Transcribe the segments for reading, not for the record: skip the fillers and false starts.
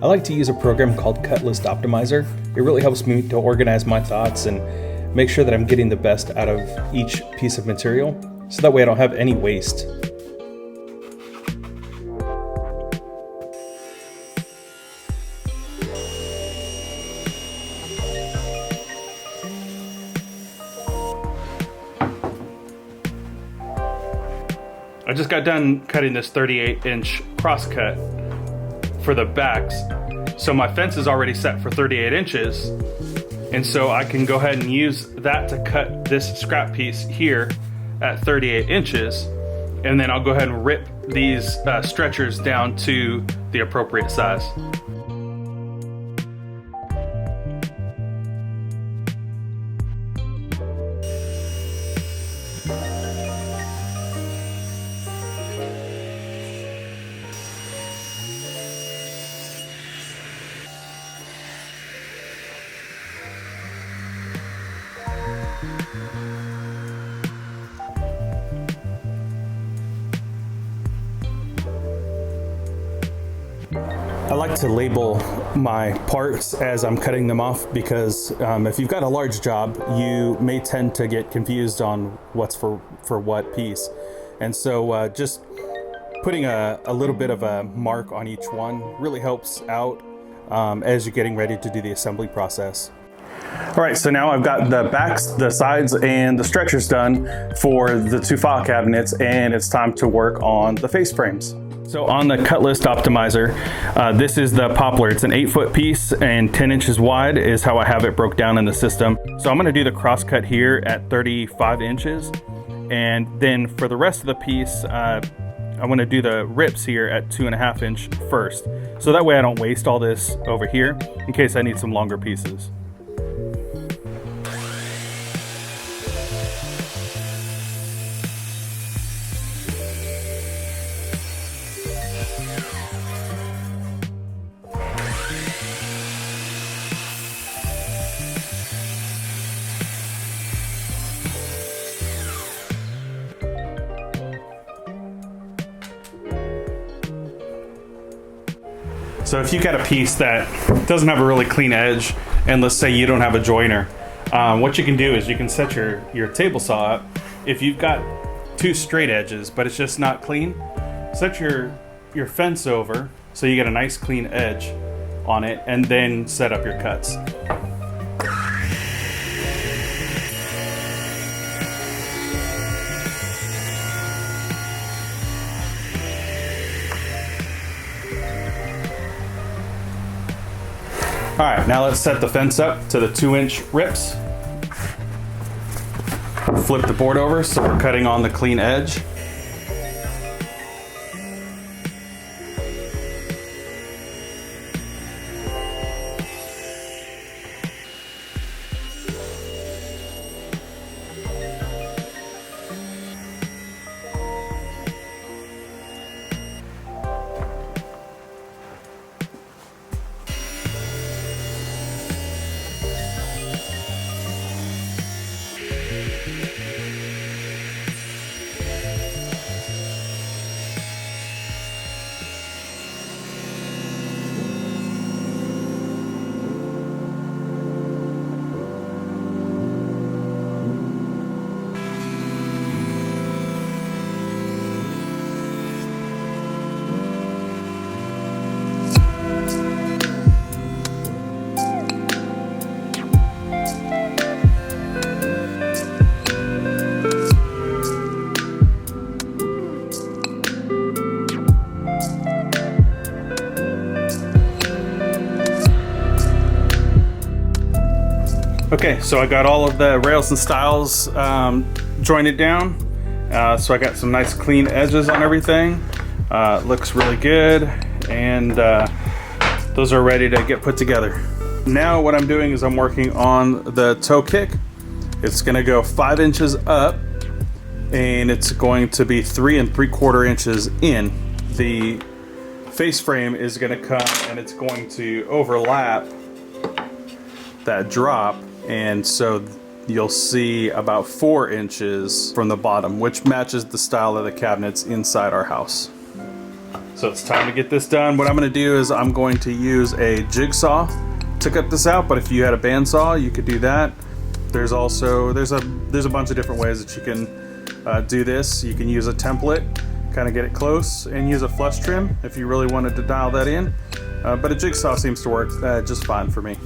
I like to use a program called CutList Optimizer. It really helps me to organize my thoughts and make sure that I'm getting the best out of each piece of material, so that way I don't have any waste. I just got done cutting this 38-inch cross cut for the backs. So my fence is already set for 38 inches. And so I can go ahead and use that to cut this scrap piece here at 38 inches. And then I'll go ahead and rip these stretchers down to the appropriate size. I like to label my parts as I'm cutting them off because if you've got a large job, you may tend to get confused on what's for what piece. And so just putting a little bit of a mark on each one really helps out as you're getting ready to do the assembly process. All right, so now I've got the backs, the sides, and the stretchers done for the two file cabinets, and it's time to work on the face frames. So on the CutList Optimizer, this is the poplar. It's an 8-foot piece and 10 inches wide is how I have it broke down in the system. So I'm gonna do the cross cut here at 35 inches. And then for the rest of the piece, I wanna do the rips here at 2.5 inch first. So that way I don't waste all this over here in case I need some longer pieces. So if you got a piece that doesn't have a really clean edge, and let's say you don't have a joiner, what you can do is you can set your table saw up. If you've got two straight edges, but it's just not clean, set your fence over so you get a nice clean edge on it, and then set up your cuts. All right, now let's set the fence up to the 2-inch rips. Flip the board over so we're cutting on the clean edge. Okay, so I got all of the rails and stiles jointed down. So I got some nice clean edges on everything. Looks really good, and those are ready to get put together. Now what I'm doing is I'm working on the toe kick. It's gonna go 5 inches up, and it's going to be 3 3/4 inches in. The face frame is gonna come and it's going to overlap that drop, and so you'll see about 4 inches from the bottom, which matches the style of the cabinets inside our house. So So it's time to get this done. What I'm going to do is I'm going to use a jigsaw to cut this out, but if you had a bandsaw, you could do that. There's also there's a bunch of different ways that you can do this. You can use a template, kind of get it close, and use a flush trim if you really wanted to dial that in. But a jigsaw seems to work just fine for me.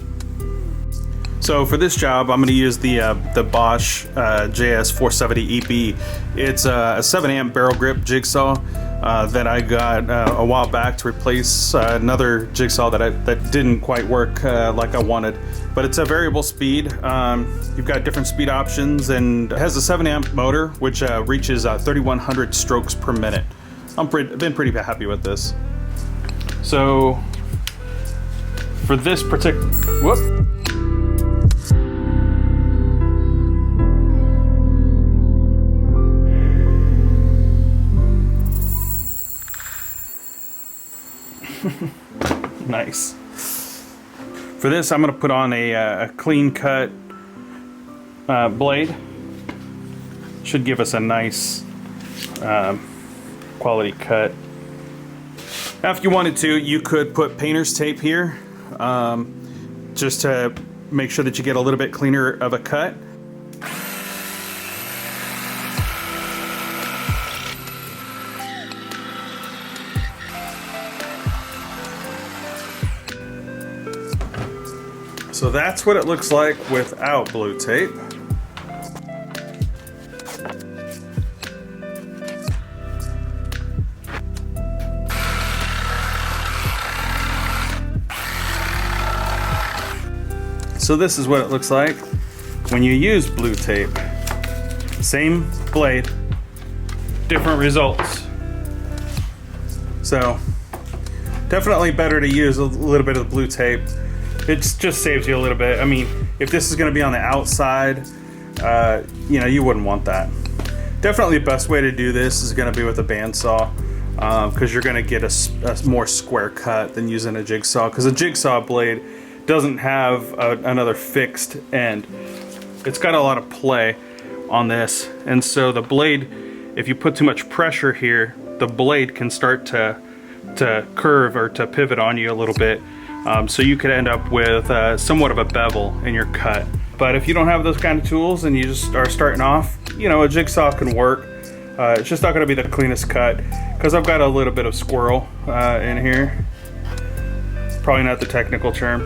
So for this job, I'm going to use the Bosch JS470 EP. It's a 7 amp barrel grip jigsaw that I got a while back to replace another jigsaw that didn't quite work like I wanted. But it's a variable speed. You've got different speed options, and it has a 7 amp motor which reaches 3,100 strokes per minute. I've been pretty happy with this. So for this particular, whoop. Nice. For this, I'm going to put on a clean cut blade. Should give us a nice quality cut. Now, if you wanted to, you could put painter's tape here, just to make sure that you get a little bit cleaner of a cut. So that's what it looks like without blue tape. So this is what it looks like when you use blue tape. Same blade, different results. So definitely better to use a little bit of the blue tape. It just saves you a little bit. I mean, if this is going to be on the outside, you know, you wouldn't want that. Definitely the best way to do this is going to be with a bandsaw, because you're going to get a more square cut than using a jigsaw, because a jigsaw blade doesn't have another fixed end. It's got a lot of play on this, and so the blade, if you put too much pressure here, the blade can start to curve or to pivot on you a little bit. So you could end up with somewhat of a bevel in your cut. But if you don't have those kind of tools and you just are starting off, you know, a jigsaw can work. It's just not going to be the cleanest cut, because I've got a little bit of squirrel in here. Probably not the technical term.